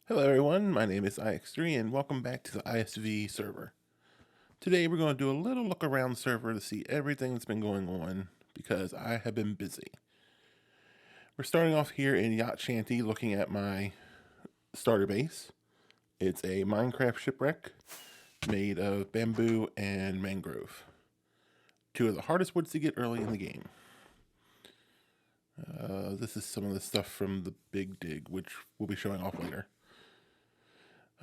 Hello everyone, my name is IXTHREE and welcome back to the iSV server. Today we're going to do a little look around the server to see everything that's been going on because I have been busy. We're starting off here in Yacht Shanty looking at my starter base. It's a Minecraft shipwreck made of bamboo and mangrove. Two of the hardest woods to get early in the game. This is some of the stuff from the big dig, which we'll be showing off later.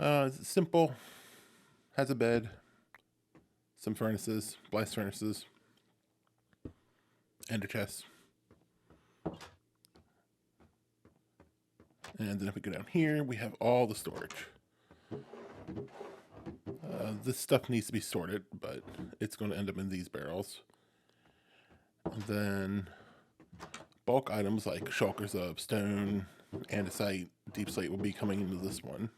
It's simple, has a bed, some furnaces, blast furnaces, and a chest. And then if we go down here, we have all the storage. This stuff needs to be sorted, but it's going to end up in these barrels. And then bulk items like shulkers of stone, andesite, deep slate will be coming into this one.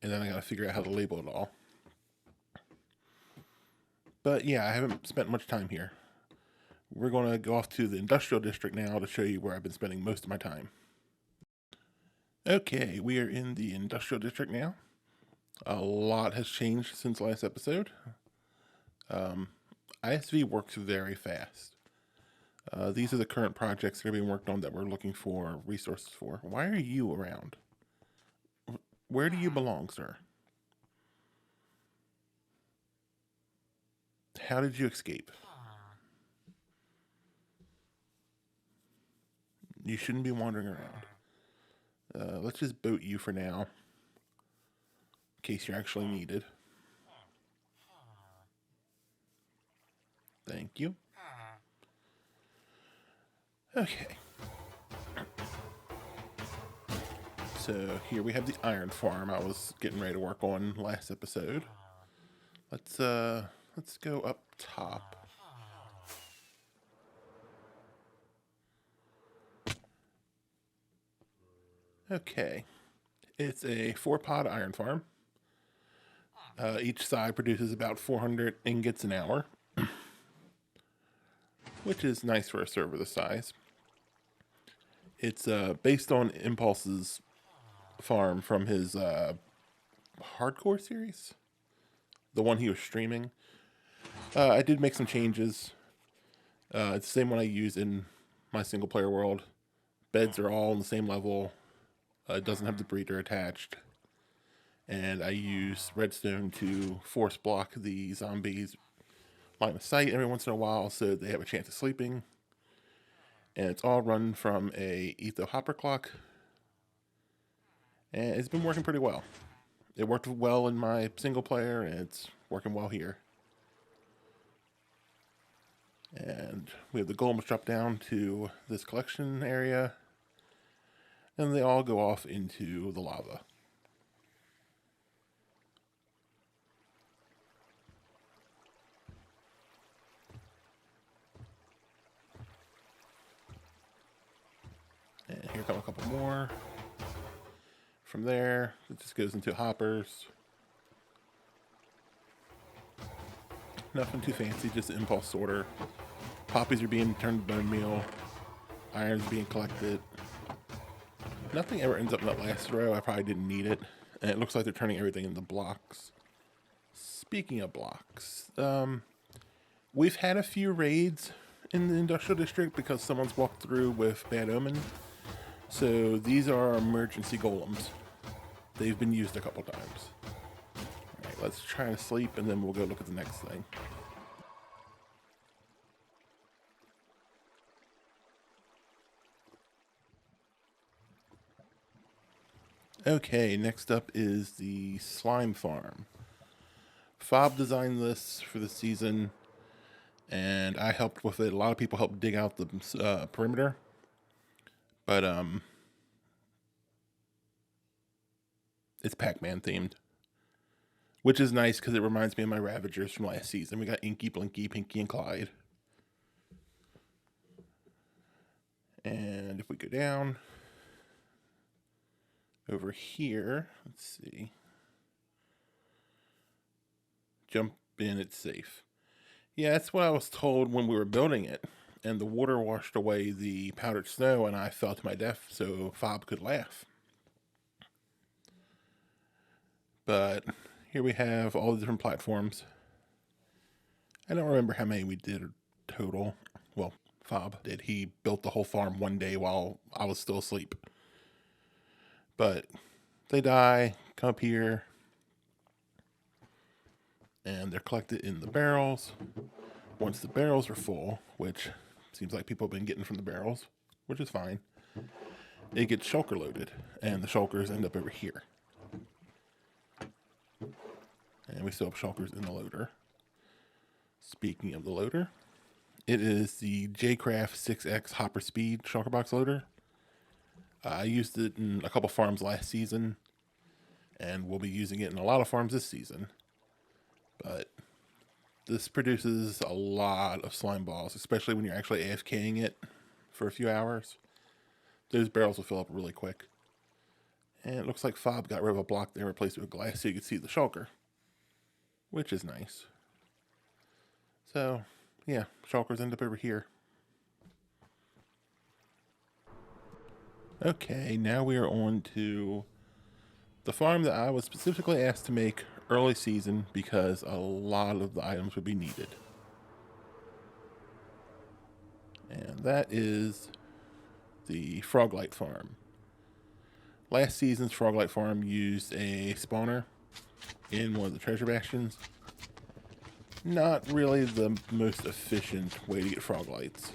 And then I gotta figure out how to label it all. But yeah, I haven't spent much time here. We're going to go off to the industrial district now to show you where I've been spending most of my time. Okay, we are in the industrial district now. A lot has changed since last episode. iSV works very fast. These are the current projects that are being worked on that we're looking for resources for. Why are you around? Where do you belong, sir? How did you escape? You shouldn't be wandering around. Let's just boat you for now, in case you're actually needed. Thank you. Okay. So here we have the iron farm I was getting ready to work on last episode. Let's go up top. Okay. It's a 4-pod iron farm. Each side produces about 400 ingots an hour, which is nice for a server this size. It's based on Impulse's farm from his hardcore series, the one he was streaming. I did make some changes. It's the same one I use in my single player world. Beds are all on the same level. It doesn't have the breeder attached. And I use redstone to force block the zombies' line of sight every once in a while so they have a chance of sleeping. And it's all run from a Etho hopper clock. And it's been working pretty well. It worked well in my single player, and it's working well here. And we have the golems drop down to this collection area, and they all go off into the lava. And here come a couple more. From there, it just goes into hoppers. Nothing too fancy, just an impulse sorter. Poppies are being turned to bone meal. Iron's being collected. Nothing ever ends up in that last row. I probably didn't need it. And it looks like they're turning everything into blocks. Speaking of blocks, we've had a few raids in the industrial district because someone's walked through with bad omen. So these are our emergency golems. They've been used a couple times. Alright, let's try to sleep and then we'll go look at the next thing. Okay, next up is the slime farm. Fob designed this for the season, and I helped with it. A lot of people helped dig out the perimeter, but it's Pac-Man themed, which is nice because it reminds me of my Ravagers from last season. We got Inky, Blinky, Pinky, and Clyde. And if we go down over here, let's see. Jump in, it's safe. Yeah, that's what I was told when we were building it. and the water washed away the powdered snow, and I fell to my death so Fob could laugh. But here we have all the different platforms. I don't remember how many we did total. Well, Fob did. He built the whole farm one day while I was still asleep. But they die, come up here, and they're collected in the barrels. Once the barrels are full, which seems like people have been getting from the barrels, which is fine, it gets shulker loaded, and the shulkers end up over here. And we still have shulkers in the loader. Speaking of the loader, it is the J-Craft 6X Hopper Speed shulker box loader. I used it in a couple farms last season, and we'll be using it in a lot of farms this season. But this produces a lot of slime balls, especially when you're actually AFKing it for a few hours. Those barrels will fill up really quick. And it looks like Fob got rid of a block there and replaced it with glass so you could see the shulker, which is nice. So, yeah, shulkers end up over here. Okay, now we are on to the farm that I was specifically asked to make early season because a lot of the items would be needed. And that is the Froglight farm. Last season's Froglight farm used a spawner in one of the treasure bastions. Not really the most efficient way to get Froglights.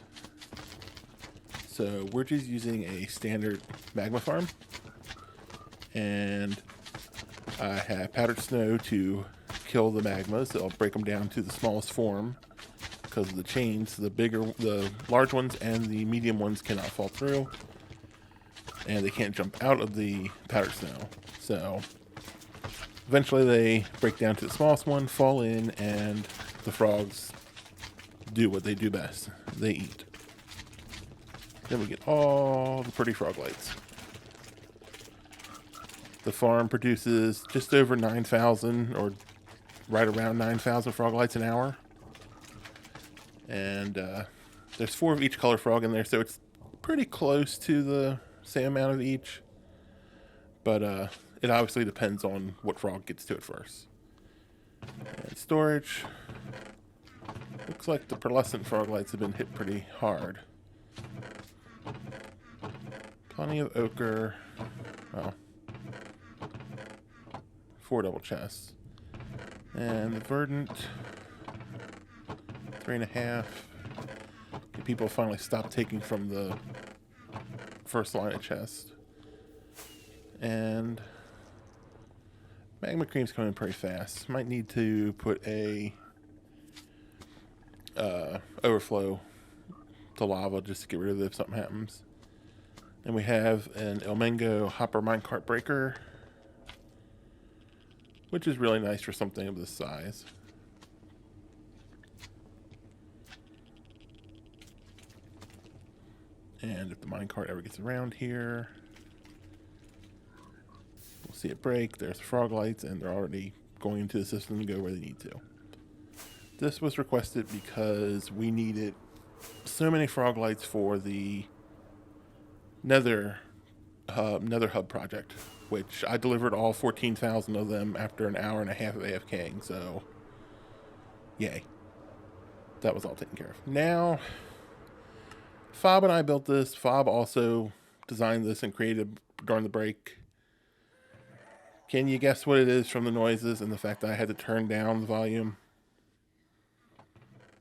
So we're just using a standard magma farm. And I have powdered snow to kill the magmas. So I'll break them down to the smallest form because of the chains. The large ones and the medium ones cannot fall through, and they can't jump out of the powdered snow. So eventually they break down to the smallest one, fall in, and the frogs do what they do best. They eat. Then we get all the pretty Froglights. The farm produces just over 9,000 or right around 9,000 Froglights an hour. And there's 4 of each color frog in there, so it's pretty close to the same amount of each. But it obviously depends on what frog gets to it first. And storage. Looks like the pearlescent Froglights have been hit pretty hard. Plenty of ochre. Well, 4 double chests. And the verdant, 3.5. People finally stopped taking from the first line of chest. And magma cream's coming pretty fast. Might need to put a overflow to lava just to get rid of it if something happens. And we have an Elmengo hopper minecart breaker, which is really nice for something of this size. And if the minecart ever gets around here, we'll see it break. There's the Froglights, and they're already going into the system to go where they need to. This was requested because we needed so many Froglights for the Nether Hub project, which I delivered all 14,000 of them after an hour and a half of AFKing, so yay. That was all taken care of. Now, Fob and I built this. Fob also designed this and created during the break. Can you guess what it is from the noises and the fact that I had to turn down the volume?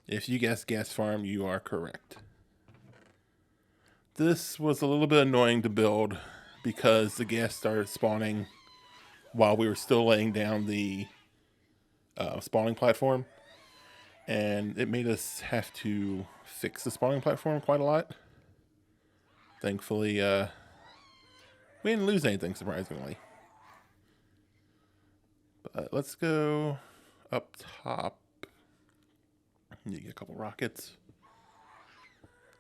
If you guessed gas farm, you are correct. This was a little bit annoying to build because the gas started spawning while we were still laying down the spawning platform. And it made us have to fix the spawning platform quite a lot. Thankfully, we didn't lose anything, surprisingly. But let's go up top. Need to get a couple rockets.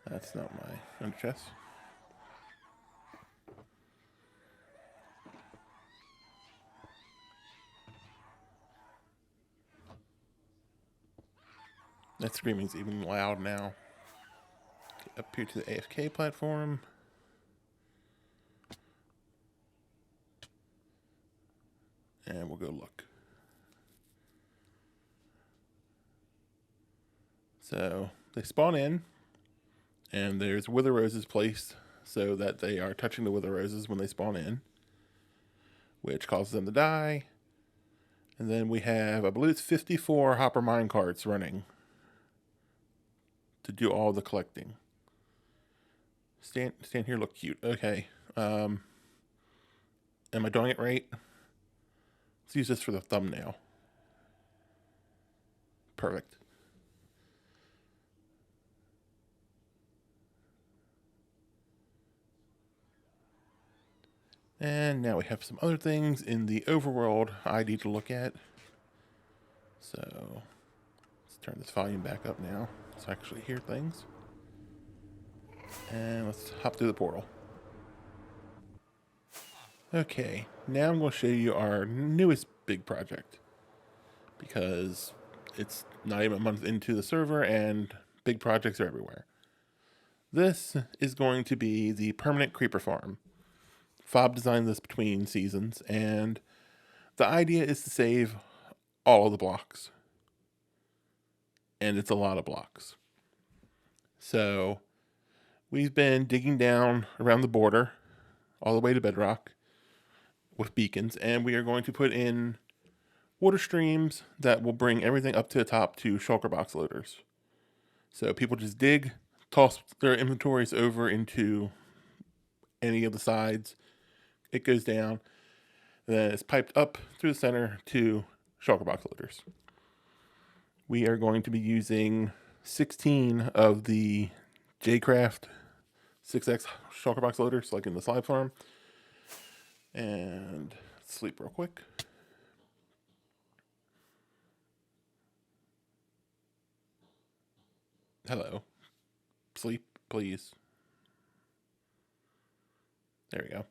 That's not my under chest. That screaming's even loud now. up here to the AFK platform. And we'll go look. So they spawn in, and there's wither roses placed so that they are touching the wither roses when they spawn in, which causes them to die. And then we have, I believe it's 54 hopper mine carts running to do all the collecting. Stand here, look cute. Okay. Am I doing it right? Let's use this for the thumbnail. Perfect. And now we have some other things in the overworld ID to look at. So let's turn this volume back up now so I actually hear things. And let's hop through the portal. Okay, now I'm going to show you our newest big project, because it's not even a month into the server and big projects are everywhere. This is going to be the permanent creeper farm. Fob designed this between seasons, and the idea is to save all of the blocks. And it's a lot of blocks. So we've been digging down around the border all the way to bedrock with beacons, and we are going to put in water streams that will bring everything up to the top to shulker box loaders. So people just dig, toss their inventories over into any of the sides. It goes down, then it's piped up through the center to shulker box loaders. We are going to be using 16 of the J-Craft 6X shulker box loaders, like in the slide farm. And sleep real quick. Hello. Sleep, please. There we go.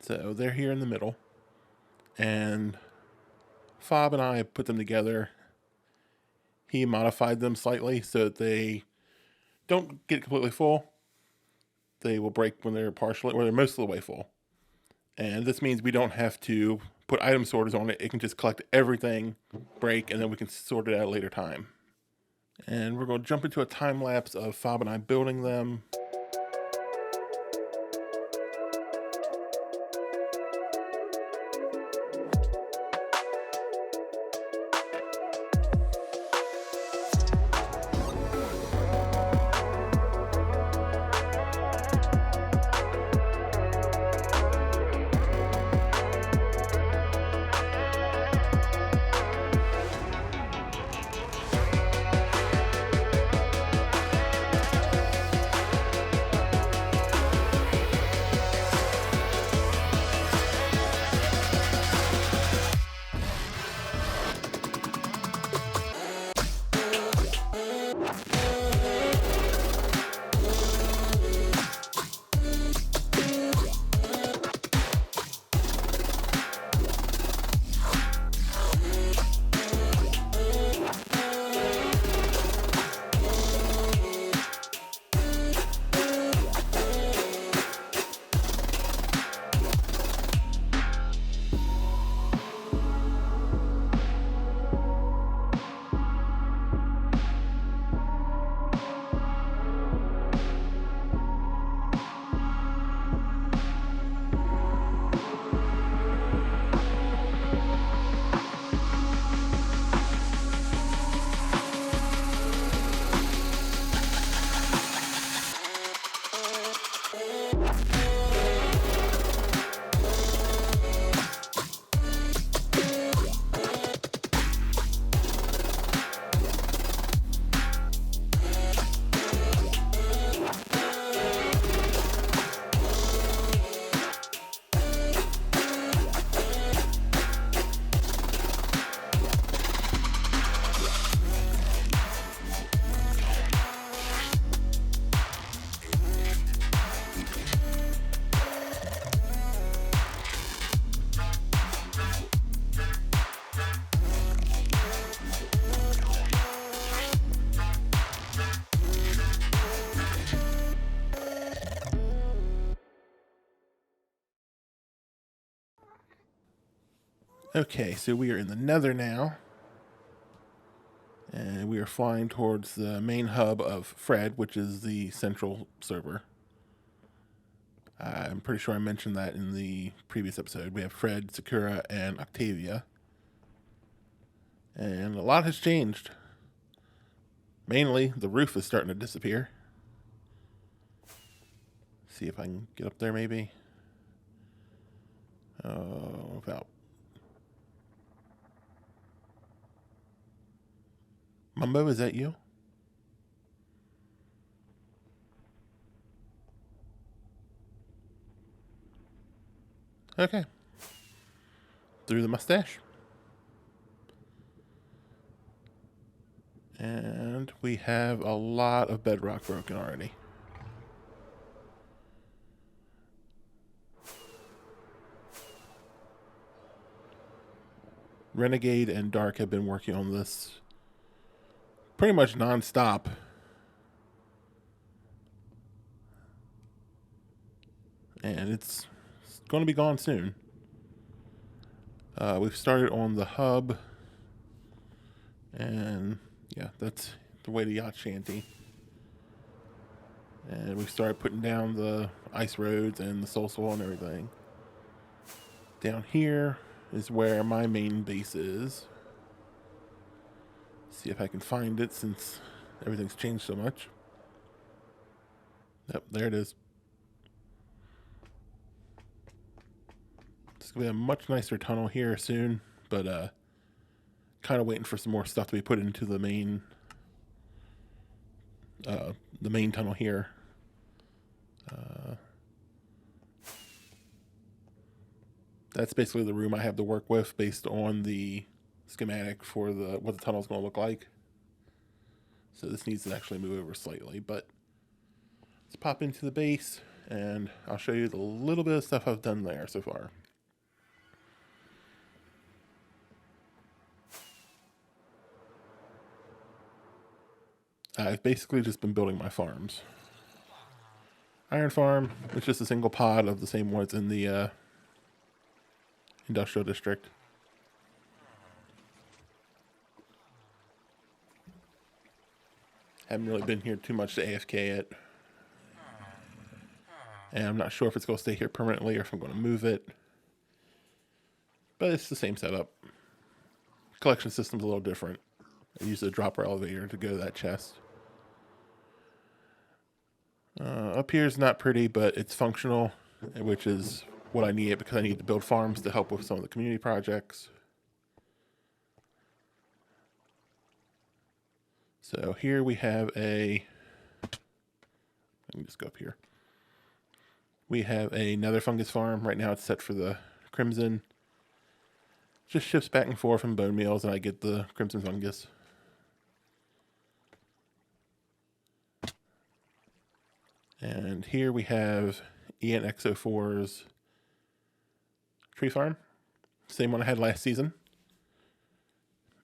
So they're here in the middle, and Fob and I put them together. He modified them slightly so that they don't get completely full. They will break when they're partially, or they're most of the way full. And this means we don't have to put item sorters on it. It can just collect everything, break, and then we can sort it at a later time. And we're going to jump into a time lapse of Fob and I building them. Okay, so we are in the Nether now. And we are flying towards the main hub of Fred, which is the central server. I'm pretty sure I mentioned that in the previous episode. We have Fred, Sakura, and Octavia. And a lot has changed. Mainly, the roof is starting to disappear. See if I can get up there, maybe. Oh, about. Mumbo, is that you? Okay. Through the mustache. And we have a lot of bedrock broken already. Renegade and Dark have been working on this pretty much non-stop. And it's going to be gone soon. We've started on the hub. And yeah, that's the way to yacht shanty. And we started putting down the ice roads and the soul and everything. Down here is where my main base is. See if I can find it since everything's changed so much. Yep, there it is. It's going to be a much nicer tunnel here soon, but kind of waiting for some more stuff to be put into the main tunnel here. That's basically the room I have to work with based on the schematic for what the tunnel is going to look like. So this needs to actually move over slightly, but let's pop into the base and I'll show you the little bit of stuff I've done there so far. I've basically just been building my farms. Iron farm, it's just a single pod of the same ones in the industrial district. Haven't really been here too much to AFK yet. And I'm not sure if it's going to stay here permanently or if I'm going to move it. But it's the same setup. Collection system's a little different. I use the dropper elevator to go to that chest. Up here is not pretty, but it's functional, which is what I need because I need to build farms to help with some of the community projects. So here we have I can just go up here. We have a nether fungus farm. Right now it's set for the crimson. Just shifts back and forth from bone meals and I get the crimson fungus. And here we have ENX04's tree farm. Same one I had last season.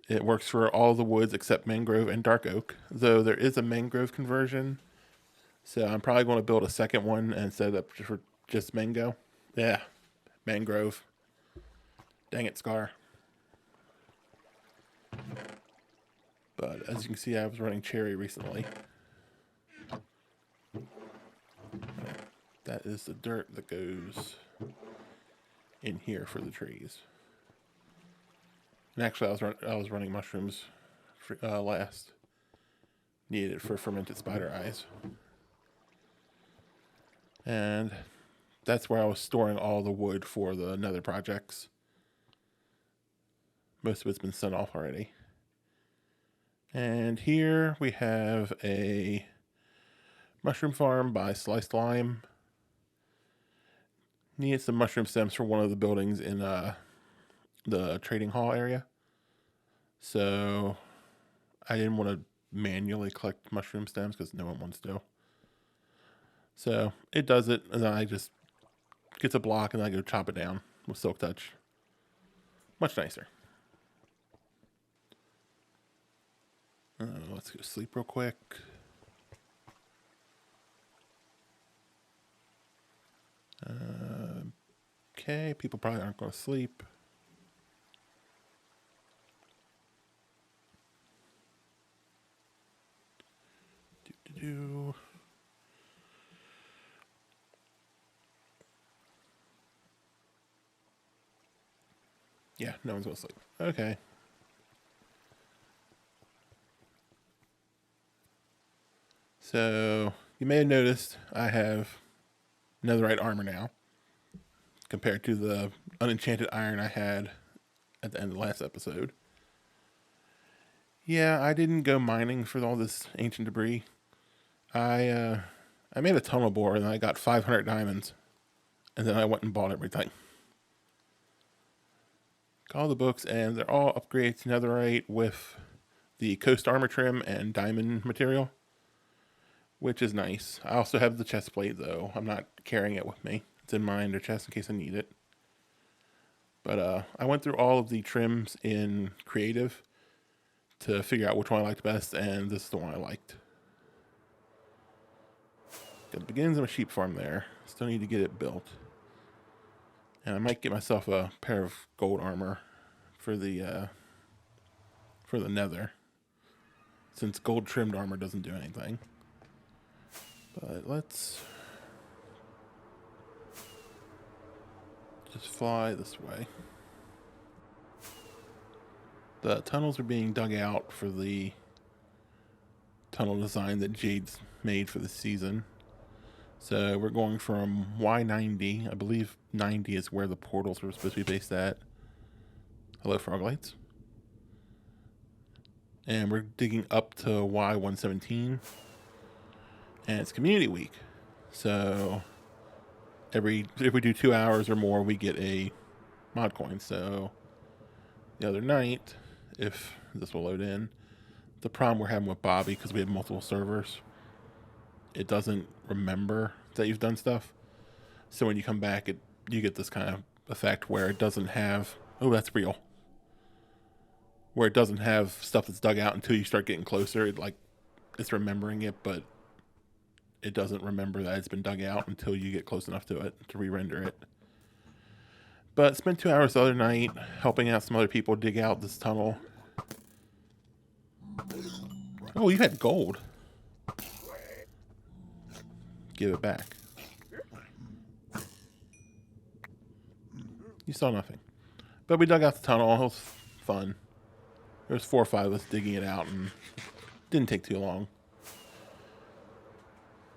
It works for all the woods except mangrove and dark oak, though there is a mangrove conversion. So I'm probably going to build a second one and set it up for just mango. Yeah, mangrove. Dang it, Scar. But as you can see, I was running cherry recently. That is the dirt that goes in here for the trees. And actually, I was running mushrooms last. Needed it for fermented spider eyes. And that's where I was storing all the wood for the nether projects. Most of it's been sent off already. And here we have a mushroom farm by Sliced Lime. Needed some mushroom stems for one of the buildings in the trading hall area. So I didn't want to manually collect mushroom stems because no one wants to. So it does it, and then I just gets a block and then I go chop it down with Silk Touch. Much nicer. Let's go sleep real quick. Okay, people probably aren't going to sleep. do. Yeah, no one's gonna sleep. Okay. So you may have noticed I have netherite armor now, compared to the unenchanted iron I had at the end of the last episode. Yeah, I didn't go mining for all this ancient debris. I made a tunnel bore and I got 500 diamonds, and then I went and bought everything. Got all the books, and they're all upgrades to netherite with the coast armor trim and diamond material, which is nice. I also have the chest plate though. I'm not carrying it with me. It's in my ender chest in case I need it. But I went through all of the trims in creative to figure out which one I liked best, and this is the one I liked. Got the beginnings of a sheep farm there. Still need to get it built. And I might get myself a pair of gold armor for the nether, since gold trimmed armor doesn't do anything. But let's just fly this way. The tunnels are being dug out for the tunnel design that Jade's made for the season. So we're going from Y90. I believe 90 is where the portals were supposed to be based at. Hello, Froglights. And we're digging up to Y117. And it's community week. So if we do 2 hours or more, we get a mod coin. So the other night, if this will load in, the problem we're having with Bobby, because we have multiple servers, it doesn't remember that you've done stuff. So when you come back, you get this kind of effect where it doesn't have, oh, that's real, where it doesn't have stuff that's dug out until you start getting closer. It's remembering it, but it doesn't remember that it's been dug out until you get close enough to it to re-render it. But spent 2 hours the other night helping out some other people dig out this tunnel. Oh, you had gold. Give it back. You saw nothing. But we dug out the tunnel. It was fun. There was 4 or 5 of us digging it out, and it didn't take too long.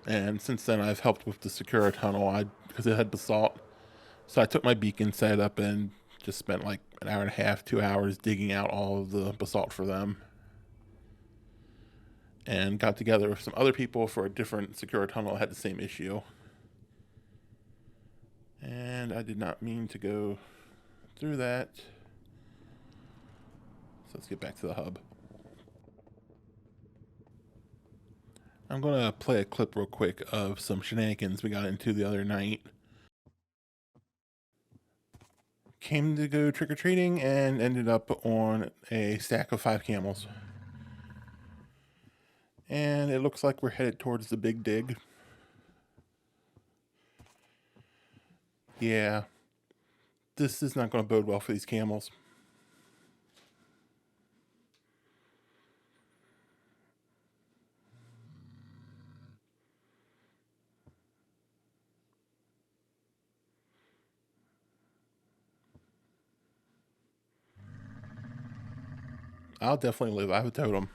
And since then, I've helped with the Sakura tunnel because it had basalt. So I took my beacon, set it up, and just spent like an hour and a half, 2 hours digging out all of the basalt for them. And got together with some other people for a different Sakura tunnel that had the same issue. And I did not mean to go through that. So let's get back to the hub. I'm going to play a clip real quick of some shenanigans we got into the other night. Came to go trick-or-treating and ended up on a stack of 5 camels. And it looks like we're headed towards the big dig. Yeah. This is not going to bode well for these camels. I'll definitely live. I have a totem.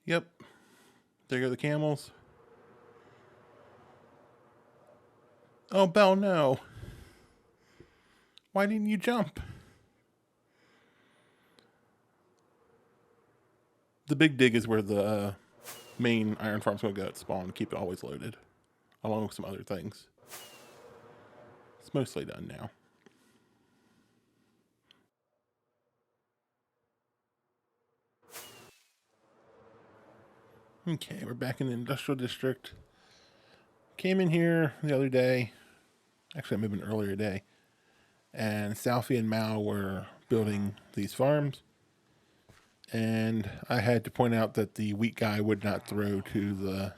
Yep. There go the camels. Oh, Belle, no. Why didn't you jump? The big dig is where the main iron farm's going to go at spawn to keep it always loaded, along with some other things. It's mostly done now. Okay, we're back in the industrial district. Came in here the other day. Actually, maybe an earlier day. And Salfie and Mao were building these farms. And I had to point out that the wheat guy would not throw to the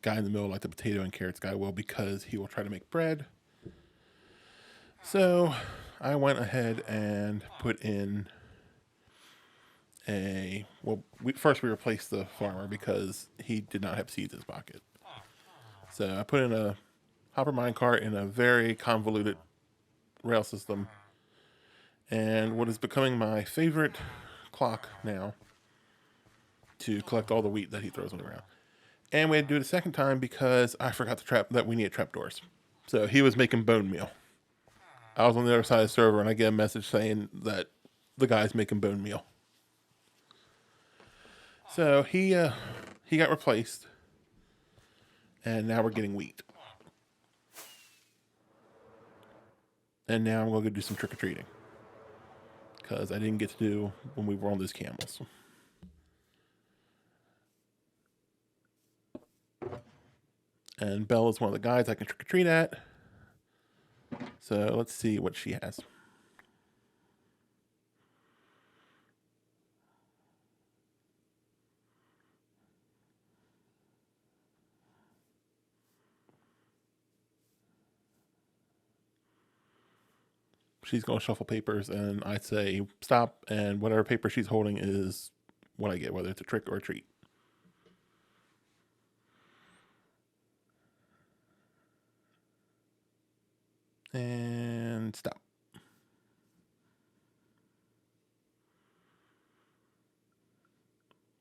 guy in the middle, like the potato and carrots guy, will, because he will try to make bread. So I went ahead and put in first we replaced the farmer because he did not have seeds in his pocket. So I put in a hopper minecart in a very convoluted rail system, and what is becoming my favorite clock now to collect all the wheat that he throws on the ground. And we had to do it a second time because I forgot that we needed trapdoors. So he was making bone meal. I was on the other side of the server, and I get a message saying that the guy's making bone meal. So he got replaced, and now we're getting wheat. And now I'm going to go do some trick-or-treating, because I didn't get to do when we were on those camels. And Belle is one of the guys I can trick-or-treat at. So let's see what she has. She's going to shuffle papers, and I say stop, and whatever paper she's holding is what I get, whether it's a trick or a treat. And stop.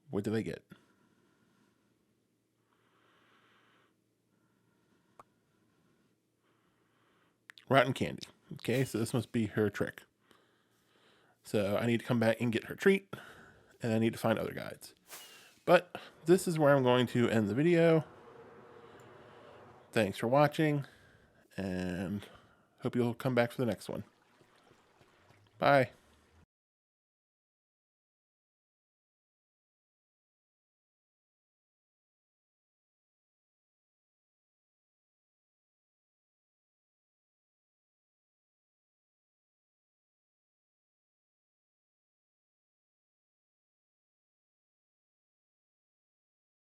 What do they get? Rotten candy. Okay, so this must be her trick. So I need to come back and get her treat, and I need to find other guides. But this is where I'm going to end the video. Thanks for watching, and hope you'll come back for the next one. Bye.